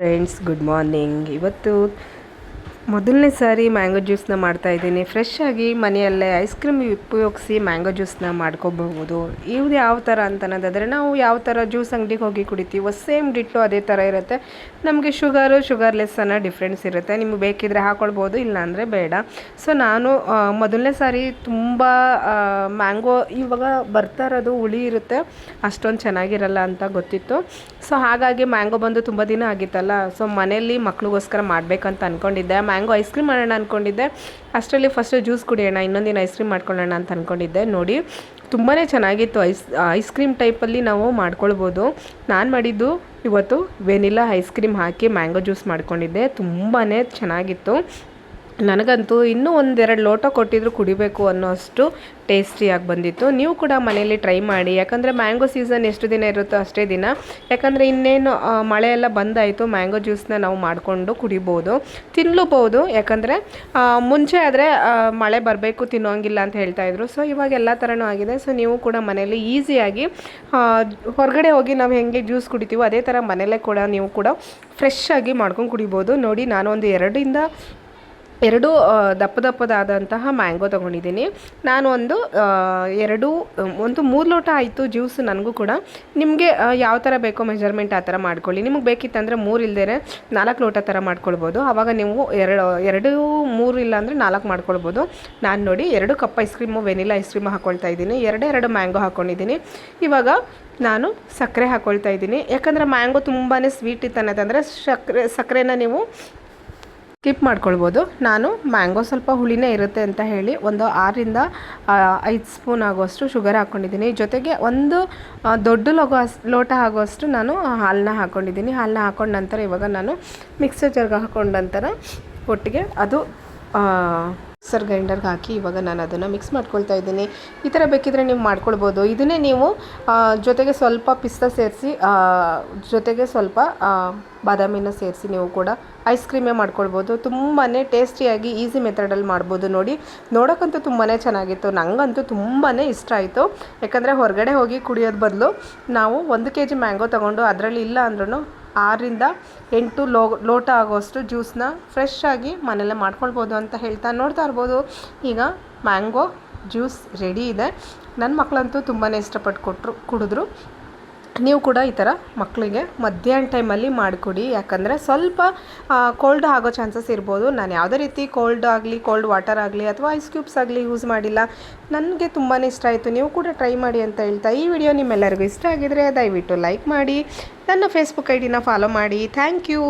Friends good morning. ಇವತ್ತು ಮೊದಲನೇ ಸಾರಿ mango ಜ್ಯೂಸನ್ನ ಮಾಡ್ತಾಯಿದ್ದೀನಿ. ಫ್ರೆಶ್ ಆಗಿ ಮನೆಯಲ್ಲೇ ಐಸ್ ಕ್ರೀಮ್ ಉಪಯೋಗಿಸಿ ಮ್ಯಾಂಗೋ ಜ್ಯೂಸನ್ನ ಮಾಡ್ಕೋಬಹುದು. ಇದು ಯಾವ ಥರ ಅಂತನೋದಾದರೆ, ನಾವು ಯಾವ ಥರ ಜ್ಯೂಸ್ ಅಂಗಡಿಗೆ ಹೋಗಿ ಕುಡಿತೀವೋ ಸೇಮ್ ಡಿಟ್ಟು ಅದೇ ಥರ ಇರುತ್ತೆ. ನಮಗೆ ಶುಗರ್ಲೆಸ್ ಅನ್ನೋ ಡಿಫ್ರೆನ್ಸ್ ಇರುತ್ತೆ. ನಿಮ್ಗೆ ಬೇಕಿದ್ರೆ ಹಾಕ್ಕೊಳ್ಬೋದು, ಇಲ್ಲಾಂದರೆ ಬೇಡ. ಸೊ ನಾನು ಮೊದಲನೇ ಸಾರಿ ತುಂಬ ಮ್ಯಾಂಗೋ ಇವಾಗ ಬರ್ತಾ ಇರೋದು ಹುಳಿ ಇರುತ್ತೆ, ಅಷ್ಟೊಂದು ಚೆನ್ನಾಗಿರಲ್ಲ ಅಂತ ಗೊತ್ತಿತ್ತು. ಸೊ ಹಾಗಾಗಿ ಮ್ಯಾಂಗೋ ಬಂದು ತುಂಬ ದಿನ ಆಗಿತ್ತಲ್ಲ, ಸೊ ಮನೆಯಲ್ಲಿ ಮಕ್ಳಿಗೋಸ್ಕರ ಮಾಡಬೇಕಂತ ಅಂದ್ಕೊಂಡಿದ್ದೆ. ಮ್ಯಾಂಗೋ ಐಸ್ ಕ್ರೀಮ್ ಮಾಡೋಣ ಅಂದ್ಕೊಂಡಿದ್ದೆ. ಅಷ್ಟರಲ್ಲಿ ಫಸ್ಟು ಜ್ಯೂಸ್ ಕುಡಿಯೋಣ, ಇನ್ನೊಂದಿನ ಐಸ್ ಕ್ರೀಮ್ ಮಾಡ್ಕೊಳ್ಳೋಣ ಅಂತ ಅಂದ್ಕೊಂಡಿದ್ದೆ. ನೋಡಿ ತುಂಬಾ ಚೆನ್ನಾಗಿತ್ತು. ಐಸ್ ಕ್ರೀಮ್ ಟೈಪಲ್ಲಿ ನಾವು ಮಾಡ್ಕೊಳ್ಬೋದು. ನಾನು ಮಾಡಿದ್ದು ಇವತ್ತು ವೆನಿಲಾ ಐಸ್ ಕ್ರೀಮ್ ಹಾಕಿ ಮ್ಯಾಂಗೋ ಜ್ಯೂಸ್ ಮಾಡ್ಕೊಂಡಿದ್ದೆ. ತುಂಬಾ ಚೆನ್ನಾಗಿತ್ತು. ನನಗಂತೂ ಇನ್ನೂ ಒಂದೆರಡು ಲೋಟ ಕೊಟ್ಟಿದ್ರು ಕುಡಿಬೇಕು ಅನ್ನೋ ಅಷ್ಟು ಟೇಸ್ಟಿಯಾಗಿ ಬಂದಿತ್ತು. ನೀವು ಕೂಡ ಮನೆಯಲ್ಲಿ ಟ್ರೈ ಮಾಡಿ. ಯಾಕಂದರೆ ಮ್ಯಾಂಗೋ ಸೀಸನ್ ಎಷ್ಟು ದಿನ ಇರುತ್ತೋ ಅಷ್ಟೇ ದಿನ. ಯಾಕಂದರೆ ಇನ್ನೇನು ಮಳೆ ಎಲ್ಲ ಬಂದಾಯಿತು, ಮ್ಯಾಂಗೋ ಜ್ಯೂಸನ್ನ ನಾವು ಮಾಡಿಕೊಂಡು ಕುಡಿಬೋದು, ತಿನ್ನಲೂಬೋದು. ಯಾಕಂದರೆ ಮುಂಚೆ ಆದರೆ ಮಳೆ ಬರಬೇಕು ತಿನ್ನೋಂಗಿಲ್ಲ ಅಂತ ಹೇಳ್ತಾಯಿದ್ರು. ಸೊ ಇವಾಗ ಎಲ್ಲ ಥರನೂ ಆಗಿದೆ. ಸೊ ನೀವು ಕೂಡ ಮನೆಯಲ್ಲಿ ಈಸಿಯಾಗಿ ಹೊರಗಡೆ ಹೋಗಿ ನಾವು ಹೆಂಗೆ ಜ್ಯೂಸ್ ಕುಡಿತೀವೋ ಅದೇ ಥರ ಮನೆಯಲ್ಲೇ ಕೂಡ ನೀವು ಕೂಡ ಫ್ರೆಶ್ ಆಗಿ ಮಾಡ್ಕೊಂಡು ಕುಡಿಬೋದು. ನೋಡಿ ನಾನು ಒಂದು ಎರಡು ದಪ್ಪದಾದಂತಹ ಮ್ಯಾಂಗೋ ತೊಗೊಂಡಿದ್ದೀನಿ. ನಾನು ಒಂದು 3 ಲೋಟ ಆಯಿತು ಜ್ಯೂಸು ನನಗೂ ಕೂಡ. ನಿಮಗೆ ಯಾವ ಥರ ಬೇಕೋ ಮೆಜರ್ಮೆಂಟ್ ಆ ಥರ ಮಾಡ್ಕೊಳ್ಳಿ. ನಿಮಗೆ ಬೇಕಿತ್ತಂದರೆ 3 ಇಲ್ಲದೇ 4 ಲೋಟ ಥರ ಮಾಡ್ಕೊಳ್ಬೋದು. ಆವಾಗ ನೀವು 3 ಇಲ್ಲ ಅಂದರೆ 4 ಮಾಡ್ಕೊಳ್ಬೋದು. ನಾನು ನೋಡಿ 2 cup ice cream vanilla ice cream ಹಾಕ್ಕೊಳ್ತಾ ಇದ್ದೀನಿ. 2 ಮ್ಯಾಂಗೋ ಹಾಕ್ಕೊಂಡಿದ್ದೀನಿ. ಇವಾಗ ನಾನು ಸಕ್ಕರೆ ಹಾಕ್ಕೊಳ್ತಾ ಇದ್ದೀನಿ. ಯಾಕಂದರೆ ಮ್ಯಾಂಗೋ ತುಂಬಾ ಸ್ವೀಟ್ ಇತ್ತು ಅನ್ನೋದಂದರೆ ಸಕ್ಕರೆನ ನೀವು ಸ್ಕಿಪ್ ಮಾಡ್ಕೊಳ್ಬೋದು. ನಾನು ಮ್ಯಾಂಗೋ ಸ್ವಲ್ಪ ಹುಳಿನೇ ಇರುತ್ತೆ ಅಂತ ಹೇಳಿ ಒಂದು 6ರಿಂದ 5 ಸ್ಪೂನ್ ಆಗುವಷ್ಟು ಶುಗರ್ ಹಾಕ್ಕೊಂಡಿದ್ದೀನಿ. ಜೊತೆಗೆ ಒಂದು ದೊಡ್ಡ ಲೋಟ ಆಗುವಷ್ಟು ನಾನು ಹಾಲನ್ನ ಹಾಕ್ಕೊಂಡಿದ್ದೀನಿ. ಹಾಲನ್ನ ಹಾಕ್ಕೊಂಡ ನಂತರ ಇವಾಗ ನಾನು ಮಿಕ್ಸರ್ ಜಾರ್ಗೆ ಹಾಕ್ಕೊಂಡ ನಂತರ ಒಟ್ಟಿಗೆ ಅದು ಮಿಕ್ಸರ್ ಗ್ರೈಂಡರ್ಗೆ ಹಾಕಿ ಇವಾಗ ನಾನು ಅದನ್ನು ಮಿಕ್ಸ್ ಮಾಡ್ಕೊಳ್ತಾ ಇದ್ದೀನಿ. ಈ ಥರ ಬೇಕಿದ್ರೆ ನೀವು ಮಾಡ್ಕೊಳ್ಬೋದು. ಇದನ್ನೇ ನೀವು ಜೊತೆಗೆ ಸ್ವಲ್ಪ ಪಿಸ್ತಾ ಸೇರಿಸಿ, ಜೊತೆಗೆ ಸ್ವಲ್ಪ ಬಾದಾಮಿನ ಸೇರಿಸಿ ನೀವು ಕೂಡ ಐಸ್ ಕ್ರೀಮೇ ಮಾಡ್ಕೊಳ್ಬೋದು. ತುಂಬಾ ಟೇಸ್ಟಿಯಾಗಿ ಈಸಿ ಮೆಥಡಲ್ಲಿ ಮಾಡ್ಬೋದು. ನೋಡಿ ನೋಡೋಕ್ಕಂತೂ ತುಂಬಾ ಚೆನ್ನಾಗಿತ್ತು. ನನಗಂತೂ ತುಂಬಾ ಇಷ್ಟ ಆಯಿತು. ಯಾಕಂದರೆ ಹೊರಗಡೆ ಹೋಗಿ ಕುಡಿಯೋದು ಬದಲು ನಾವು 1 kg ಮ್ಯಾಂಗೋ ತೊಗೊಂಡು ಅದರಲ್ಲಿ ಇಲ್ಲ ಅಂದ್ರೂ 6ರಿಂದ 8 ಲೋಟ ಆಗೋಷ್ಟು ಜ್ಯೂಸನ್ನ ಫ್ರೆಶ್ ಆಗಿ ಮನೆಯಲ್ಲೇ ಮಾಡ್ಕೊಳ್ಬೋದು ಅಂತ ಹೇಳ್ತಾ ನೋಡ್ತಾ ಇರ್ಬೋದು. ಈಗ ಮ್ಯಾಂಗೋ ಜ್ಯೂಸ್ ರೆಡಿ ಇದೆ. ನನ್ನ ಮಕ್ಕಳಂತೂ ತುಂಬಾ ಇಷ್ಟಪಟ್ಟು ಕುಡಿದ್ರು. ನೀವು ಕೂಡ ಈ ಥರ ಮಕ್ಕಳಿಗೆ ಮಧ್ಯಾಹ್ನ ಟೈಮಲ್ಲಿ ಮಾಡಿಕೊಡಿ. ಯಾಕಂದರೆ ಸ್ವಲ್ಪ ಕೋಲ್ಡ್ ಆಗೋ ಚಾನ್ಸಸ್ ಇರ್ಬೋದು. ನಾನು ಯಾವುದೇ ರೀತಿ ಕೋಲ್ಡ್ ವಾಟರ್ ಆಗಲಿ ಅಥವಾ ಐಸ್ ಕ್ಯೂಬ್ಸ್ ಆಗಲಿ ಯೂಸ್ ಮಾಡಿಲ್ಲ. ನನಗೆ ತುಂಬಾ ಇಷ್ಟ ಆಯಿತು. ನೀವು ಕೂಡ ಟ್ರೈ ಮಾಡಿ ಅಂತ ಹೇಳ್ತಾ ಈ ವಿಡಿಯೋ ನಿಮ್ಮೆಲ್ಲರಿಗೂ ಇಷ್ಟ ಆಗಿದರೆ ದಯವಿಟ್ಟು ಲೈಕ್ ಮಾಡಿ, ನನ್ನ ಫೇಸ್ಬುಕ್ ಐಡಿನ ಫಾಲೋ ಮಾಡಿ. Thank you.